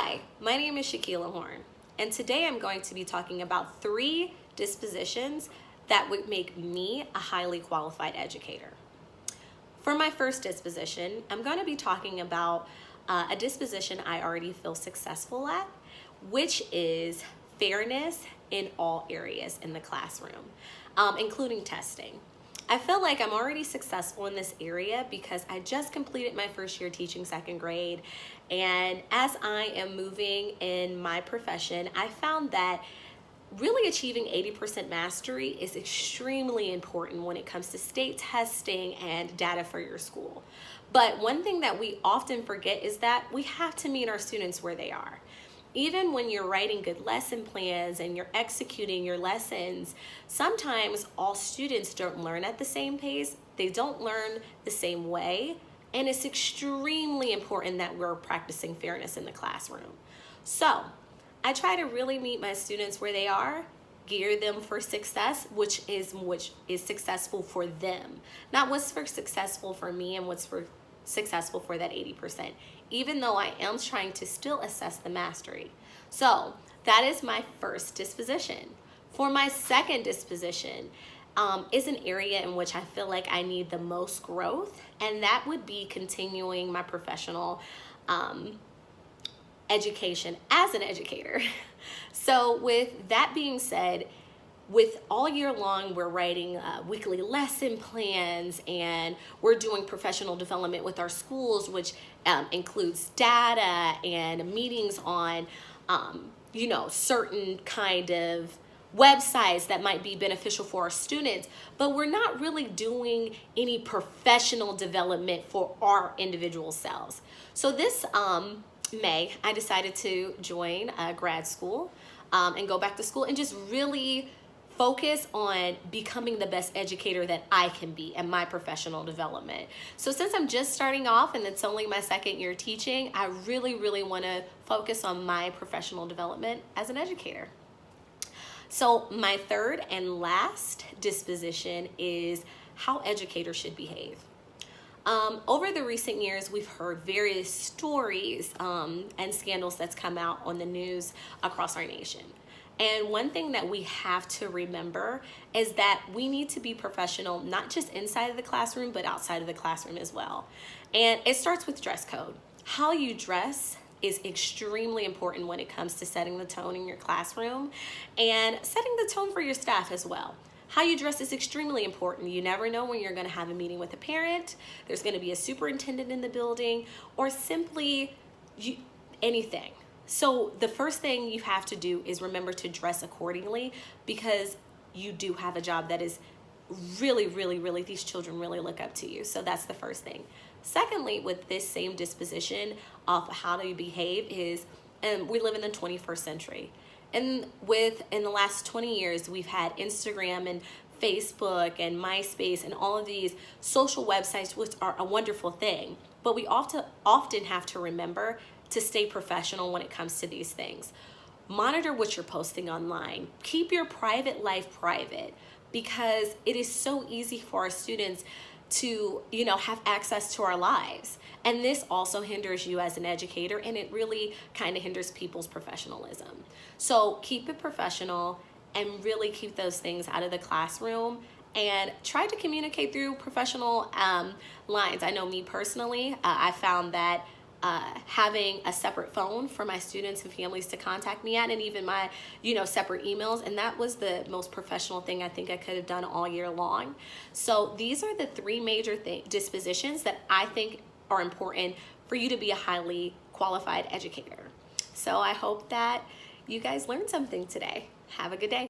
Hi, my name is Shaquila Horn, and today I'm going to be talking about 3 dispositions that would make me a highly qualified educator. For my first disposition, I'm going to be talking about a disposition I already feel successful at, which is fairness in all areas in the classroom, including testing. I feel like I'm already successful in this area because I just completed my first year teaching 2nd grade, and as I am moving in my profession, I found that really achieving 80% mastery is extremely important when it comes to state testing and data for your school. But one thing that we often forget is that we have to meet our students where they are. Even when you're writing good lesson plans and you're executing your lessons, sometimes all students don't learn at the same pace, they don't learn the same way, and it's extremely important that we're practicing fairness in the classroom. So, I try to really meet my students where they are, gear them for success, which is successful for them. Not what's successful for me and what's successful for that 80%, even though I am trying to still assess the mastery. So that is my first disposition. For my second disposition is an area in which I feel like I need the most growth, and that would be continuing my professional education as an educator. So with that being said, with all year long, we're writing weekly lesson plans, and we're doing professional development with our schools, which includes data and meetings on, certain kind of websites that might be beneficial for our students, but we're not really doing any professional development for our individual selves. So this May, I decided to join grad school and go back to school and just really focus on becoming the best educator that I can be in my professional development. So since I'm just starting off and it's only my 2nd year teaching, I really want to focus on my professional development as an educator. So my third and last disposition is how educators should behave. Over the recent years, we've heard various stories and scandals that's come out on the news across our nation. And one thing that we have to remember is that we need to be professional, not just inside of the classroom, but outside of the classroom as well. And it starts with dress code. How you dress is extremely important when it comes to setting the tone in your classroom and setting the tone for your staff as well. How you dress is extremely important. You never know when you're going to have a meeting with a parent, there's going to be a superintendent in the building, or simply anything. So the first thing you have to do is remember to dress accordingly, because you do have a job that is really, these children really look up to you. So that's the first thing. Secondly, with this same disposition of how to behave is, we live in the 21st century. And in the last 20 years, we've had Instagram and Facebook and MySpace and all of these social websites, which are a wonderful thing. But we often have to remember to stay professional when it comes to these things. Monitor what you're posting online. Keep your private life private, because it is so easy for our students to, have access to our lives. And this also hinders you as an educator, and it really kind of hinders people's professionalism. So keep it professional and really keep those things out of the classroom, and try to communicate through professional lines. I know me personally, I found that having a separate phone for my students and families to contact me at, and even my, separate emails, and that was the most professional thing I think I could have done all year long. So these are the 3 major dispositions that I think are important for you to be a highly qualified educator. So I hope that you guys learned something today. Have a good day.